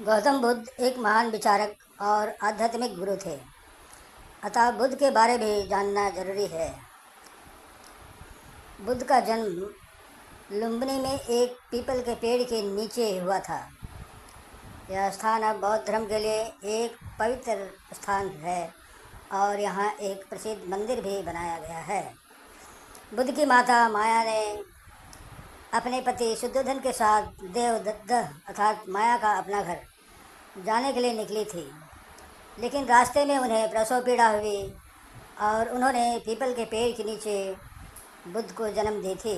गौतम बुद्ध एक महान विचारक और आध्यात्मिक गुरु थे। अतः बुद्ध के बारे में जानना जरूरी है। बुद्ध का जन्म लुम्बिनी में एक पीपल के पेड़ के नीचे हुआ था। यह स्थान अब बौद्ध धर्म के लिए एक पवित्र स्थान है और यहाँ एक प्रसिद्ध मंदिर भी बनाया गया है। बुद्ध की माता माया ने अपने पति शुद्धोधन के साथ देवदत्त अर्थात माया का अपना घर जाने के लिए निकली थी, लेकिन रास्ते में उन्हें प्रसव पीड़ा हुई और उन्होंने पीपल के पेड़ के नीचे बुद्ध को जन्म दी थी।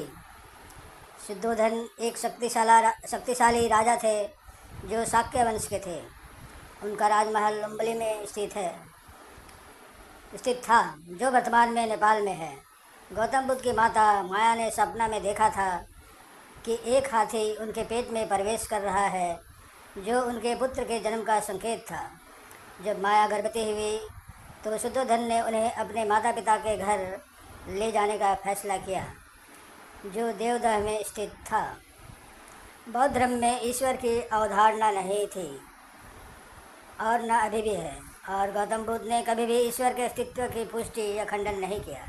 शुद्धोधन एक शक्तिशाली राजा थे जो शाक्य वंश के थे। उनका राजमहल लुम्बिनी में स्थित था, जो वर्तमान में नेपाल में है। गौतम बुद्ध की माता माया ने सपना में देखा था कि एक हाथी उनके पेट में प्रवेश कर रहा है, जो उनके पुत्र के जन्म का संकेत था। जब माया गर्भवती हुई तो शुद्धोधन ने उन्हें अपने माता पिता के घर ले जाने का फैसला किया, जो देवदह में स्थित था। बौद्ध धर्म में ईश्वर की अवधारणा नहीं थी और न अभी भी है, और गौतम बुद्ध ने कभी भी ईश्वर के अस्तित्व की पुष्टि या खंडन नहीं किया।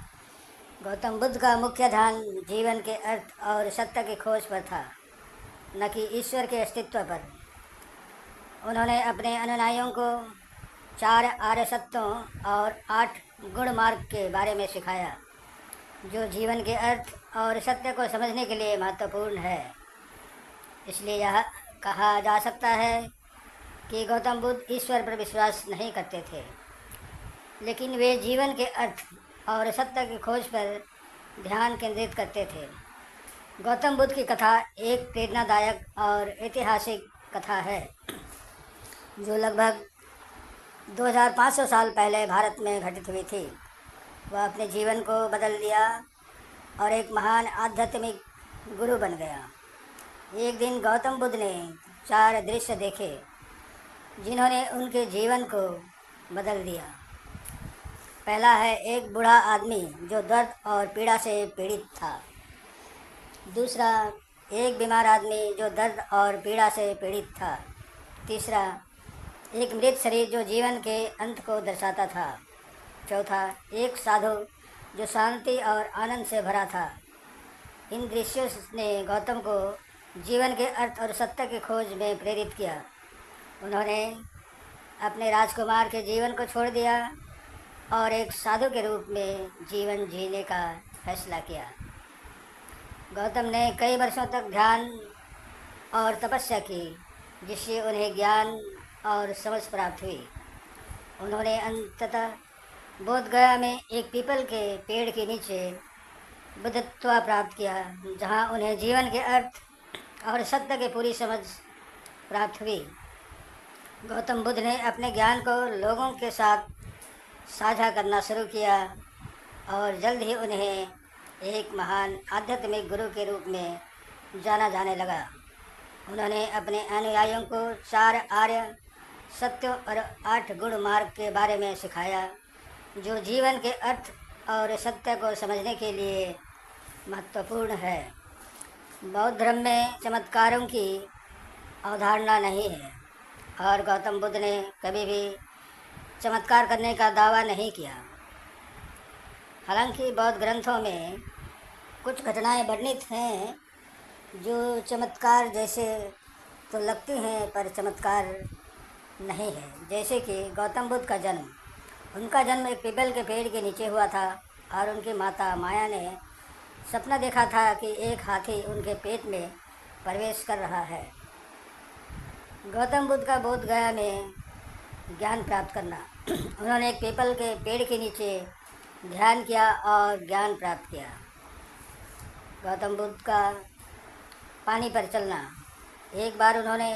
गौतम बुद्ध का मुख्य ध्यान जीवन के अर्थ और सत्य की खोज पर था, न कि ईश्वर के अस्तित्व पर। उन्होंने अपने अनुयायियों को 4 आर्य सत्यों और 8 गुण मार्ग के बारे में सिखाया, जो जीवन के अर्थ और सत्य को समझने के लिए महत्वपूर्ण है। इसलिए यह कहा जा सकता है कि गौतम बुद्ध ईश्वर पर विश्वास नहीं करते थे, लेकिन वे जीवन के अर्थ और सत्य की खोज पर ध्यान केंद्रित करते थे। गौतम बुद्ध की कथा एक प्रेरणादायक और ऐतिहासिक कथा है, जो लगभग 2500 साल पहले भारत में घटित हुई थी। वह अपने जीवन को बदल दिया और एक महान आध्यात्मिक गुरु बन गया। एक दिन गौतम बुद्ध ने 4 दृश्य देखे, जिन्होंने उनके जीवन को बदल दिया। पहला है एक बूढ़ा आदमी जो दर्द और पीड़ा से पीड़ित था। दूसरा, एक बीमार आदमी जो दर्द और पीड़ा से पीड़ित था। तीसरा, एक मृत शरीर जो जीवन के अंत को दर्शाता था। चौथा, एक साधु जो शांति और आनंद से भरा था। इन दृश्यों ने गौतम को जीवन के अर्थ और सत्य की खोज में प्रेरित किया। उन्होंने अपने राजकुमार के जीवन को छोड़ दिया और एक साधु के रूप में जीवन जीने का फैसला किया। गौतम ने कई वर्षों तक ध्यान और तपस्या की, जिससे उन्हें ज्ञान और समझ प्राप्त हुई। उन्होंने अंततः बोध गया में एक पीपल के पेड़ के नीचे बुद्धत्व प्राप्त किया, जहां उन्हें जीवन के अर्थ और सत्य की पूरी समझ प्राप्त हुई। गौतम बुद्ध ने अपने ज्ञान को लोगों के साथ साझा करना शुरू किया और जल्द ही उन्हें एक महान आध्यात्मिक गुरु के रूप में जाना जाने लगा। उन्होंने अपने अनुयायियों को 4 आर्य सत्यों और 8 गुण मार्ग के बारे में सिखाया, जो जीवन के अर्थ और सत्य को समझने के लिए महत्वपूर्ण है। बौद्ध धर्म में चमत्कारों की अवधारणा नहीं है और गौतम बुद्ध ने कभी भी चमत्कार करने का दावा नहीं किया। हालांकि बौद्ध ग्रंथों में कुछ घटनाएं वर्णित हैं जो चमत्कार जैसे तो लगती हैं, पर चमत्कार नहीं है। जैसे कि गौतम बुद्ध का जन्म। उनका जन्म एक पीपल के पेड़ के नीचे हुआ था और उनकी माता माया ने सपना देखा था कि एक हाथी उनके पेट में प्रवेश कर रहा है। गौतम बुद्ध का बोध गया में ज्ञान प्राप्त करना। उन्होंने एक पीपल के पेड़ के नीचे ध्यान किया और ज्ञान प्राप्त किया। गौतम बुद्ध का पानी पर चलना। एक बार उन्होंने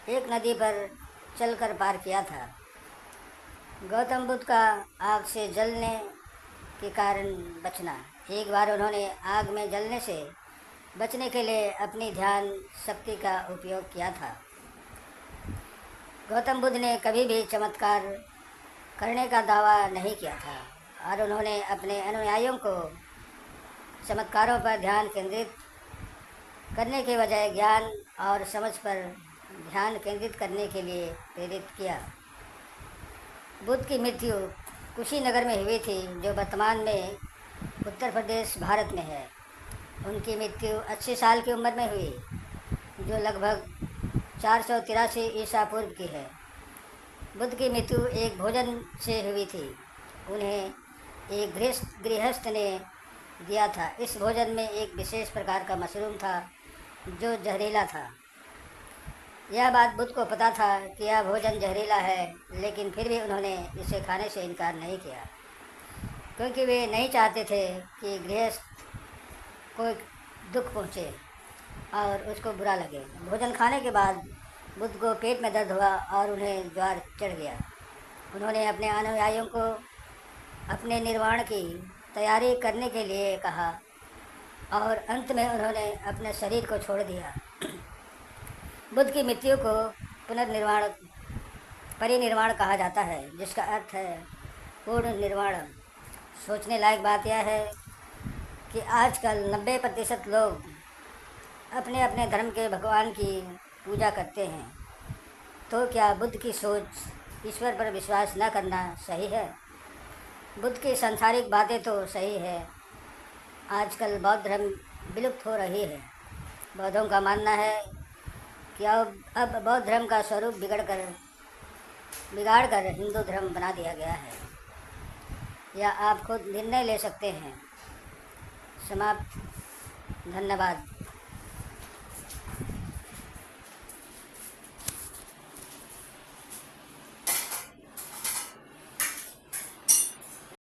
एक नदी पर चलकर पार किया था। गौतम बुद्ध का आग से जलने के कारण बचना। एक बार उन्होंने आग में जलने से बचने के लिए अपनी ध्यान शक्ति का उपयोग किया था। गौतम बुद्ध ने कभी भी चमत्कार करने का दावा नहीं किया था और उन्होंने अपने अनुयायियों को चमत्कारों पर ध्यान केंद्रित करने के बजाय ज्ञान और समझ पर ध्यान केंद्रित करने के लिए प्रेरित किया। बुद्ध की मृत्यु कुशीनगर में हुई थी, जो वर्तमान में उत्तर प्रदेश, भारत में है। उनकी मृत्यु 80 साल की उम्र में हुई, जो लगभग 483 ईसा पूर्व की है। बुद्ध की मृत्यु एक भोजन से हुई थी। उन्हें एक गृहस्थ ने दिया था। इस भोजन में एक विशेष प्रकार का मशरूम था जो जहरीला था। यह बात बुद्ध को पता था कि यह भोजन जहरीला है, लेकिन फिर भी उन्होंने इसे खाने से इनकार नहीं किया, क्योंकि वे नहीं चाहते थे कि गृहस्थ को दुख पहुँचे और उसको बुरा लगे। भोजन खाने के बाद बुद्ध को पेट में दर्द हुआ और उन्हें ज्वर चढ़ गया। उन्होंने अपने अनुयायियों को अपने निर्वाण की तैयारी करने के लिए कहा और अंत में उन्होंने अपने शरीर को छोड़ दिया। बुद्ध की मृत्यु को पुनर्निर्वाण, परिनिर्वाण कहा जाता है, जिसका अर्थ है पूर्ण निर्वाण। सोचने लायक बात यह है कि आजकल 90% लोग अपने अपने धर्म के भगवान की पूजा करते हैं। तो क्या बुद्ध की सोच ईश्वर पर विश्वास न करना सही है? बुद्ध की सांसारिक बातें तो सही है। आजकल बौद्ध धर्म विलुप्त हो रही है। बौद्धों का मानना है कि अब बौद्ध धर्म का स्वरूप बिगाड़ कर हिंदू धर्म बना दिया गया है। या आप खुद निर्णय ले सकते हैं। समाप्त। धन्यवाद।